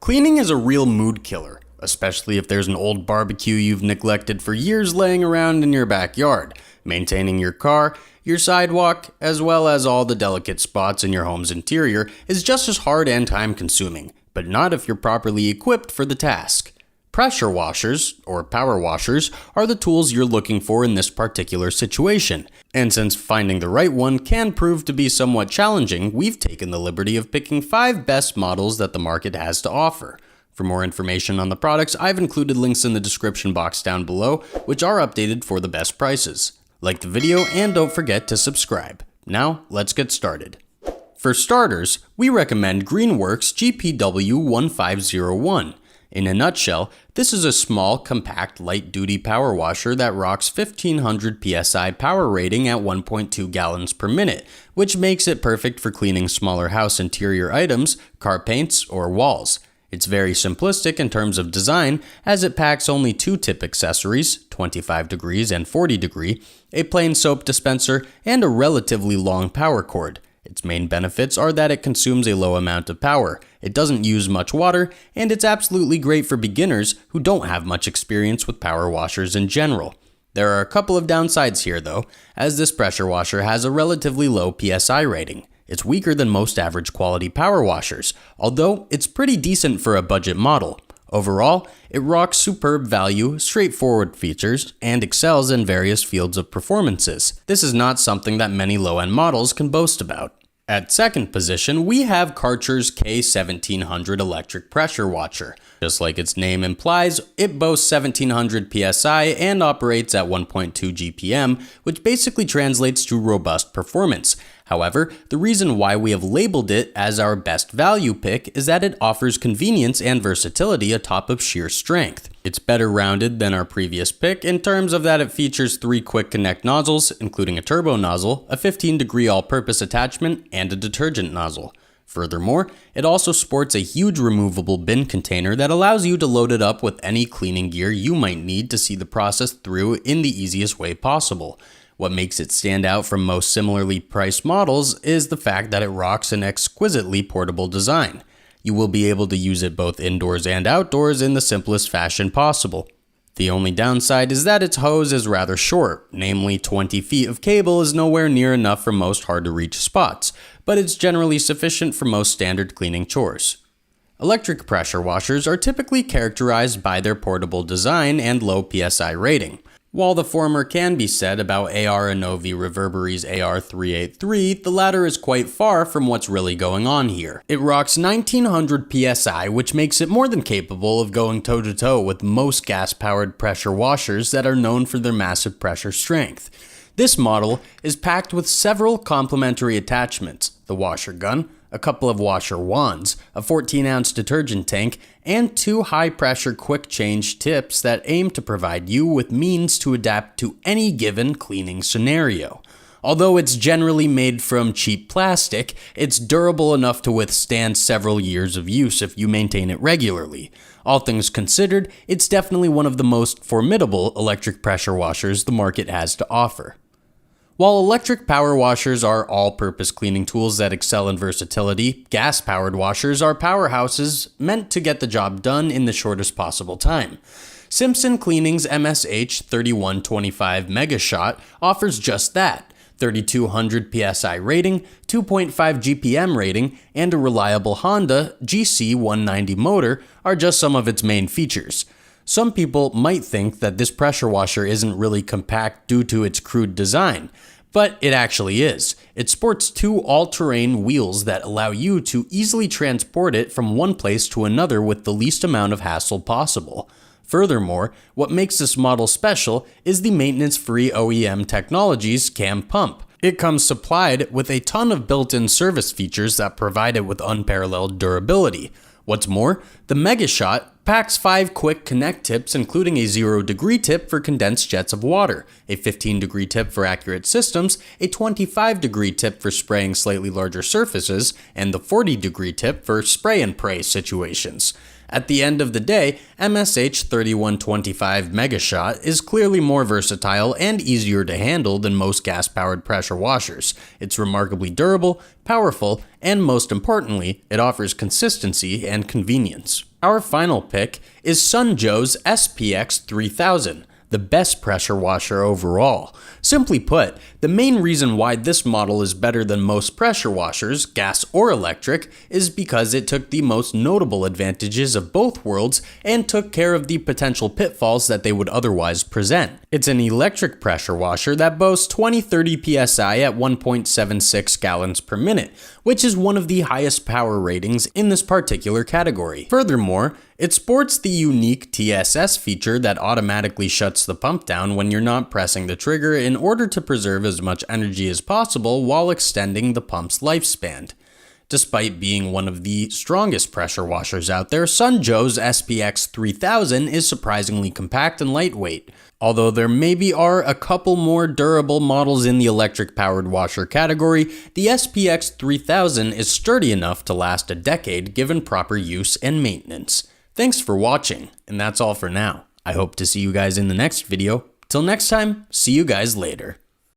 Cleaning is a real mood killer, especially if there's an old barbecue you've neglected for years laying around in your backyard. Maintaining your car, your sidewalk, as well as all the delicate spots in your home's interior is just as hard and time-consuming, but not if you're properly equipped for the task. Pressure washers, or power washers, are the tools you're looking for in this particular situation. And since finding the right one can prove to be somewhat challenging, we've taken the liberty of picking 5 best models that the market has to offer. For more information on the products, I've included links in the description box down below, which are updated for the best prices. Like the video and don't forget to subscribe. Now, let's get started. For starters, we recommend Greenworks GPW1501. In a nutshell, this is a small, compact, light-duty power washer that rocks 1500 psi power rating at 1.2 gallons per minute, which makes it perfect for cleaning smaller house interior items, car paints, or walls. It's very simplistic in terms of design, as it packs only 2 tip accessories, 25 degrees and 40 degree, a plain soap dispenser, and a relatively long power cord. Its main benefits are that it consumes a low amount of power, it doesn't use much water, and it's absolutely great for beginners who don't have much experience with power washers in general. There are a couple of downsides here though, as this pressure washer has a relatively low PSI rating. It's weaker than most average quality power washers, although it's pretty decent for a budget model. Overall, it rocks superb value, straightforward features, and excels in various fields of performances. This is not something that many low-end models can boast about. At second position, we have Karcher's K1700 electric pressure washer. Just like its name implies, it boasts 1700 psi and operates at 1.2 GPM, which basically translates to robust performance. However, the reason why we have labeled it as our best value pick is that it offers convenience and versatility atop of sheer strength. It's better rounded than our previous pick in terms of that it features 3 quick connect nozzles, including a turbo nozzle, a 15-degree all-purpose attachment, and a detergent nozzle. Furthermore, it also sports a huge removable bin container that allows you to load it up with any cleaning gear you might need to see the process through in the easiest way possible. What makes it stand out from most similarly priced models is the fact that it rocks an exquisitely portable design. You will be able to use it both indoors and outdoors in the simplest fashion possible. The only downside is that its hose is rather short, namely 20 feet of cable is nowhere near enough for most hard-to-reach spots, but it's generally sufficient for most standard cleaning chores. Electric pressure washers are typically characterized by their portable design and low PSI rating. While the former can be said about AR Innovi Reverbery's AR383, the latter is quite far from what's really going on here. It rocks 1900 psi, which makes it more than capable of going toe-to-toe with most gas-powered pressure washers that are known for their massive pressure strength. This model is packed with several complementary attachments: the washer gun, a couple of washer wands, a 14-ounce detergent tank, and 2 high-pressure quick-change tips that aim to provide you with means to adapt to any given cleaning scenario. Although it's generally made from cheap plastic, it's durable enough to withstand several years of use if you maintain it regularly. All things considered, it's definitely one of the most formidable electric pressure washers the market has to offer. While electric power washers are all-purpose cleaning tools that excel in versatility, gas-powered washers are powerhouses meant to get the job done in the shortest possible time. Simpson Cleaning's MSH 3125 Megashot offers just that: 3200 psi rating, 2.5 GPM rating, and a reliable Honda GC190 motor are just some of its main features. Some people might think that this pressure washer isn't really compact due to its crude design, but it actually is. It sports 2 all-terrain wheels that allow you to easily transport it from one place to another with the least amount of hassle possible. Furthermore, what makes this model special is the maintenance-free OEM Technologies cam pump. It comes supplied with a ton of built-in service features that provide it with unparalleled durability. What's more, the Megashot packs 5 quick connect tips, including a 0-degree tip for condensed jets of water, a 15-degree tip for accurate systems, a 25-degree tip for spraying slightly larger surfaces, and the 40-degree tip for spray and pray situations. At the end of the day, MSH 3125 Megashot is clearly more versatile and easier to handle than most gas-powered pressure washers. It's remarkably durable, powerful, and most importantly, it offers consistency and convenience. Our final pick is Sunjoe's SPX 3000, the best pressure washer overall. Simply put, the main reason why this model is better than most pressure washers, gas or electric, is because it took the most notable advantages of both worlds and took care of the potential pitfalls that they would otherwise present. It's an electric pressure washer that boasts 2030 psi at 1.76 gallons per minute, which is one of the highest power ratings in this particular category. Furthermore, it sports the unique TSS feature that automatically shuts the pump down when you're not pressing the trigger in order to preserve as much energy as possible while extending the pump's lifespan. Despite being one of the strongest pressure washers out there, Sunjoe's SPX 3000 is surprisingly compact and lightweight. Although there maybe are a couple more durable models in the electric-powered washer category, the SPX 3000 is sturdy enough to last a decade given proper use and maintenance. Thanks for watching, and that's all for now. I hope to see you guys in the next video. Till next time, see you guys later.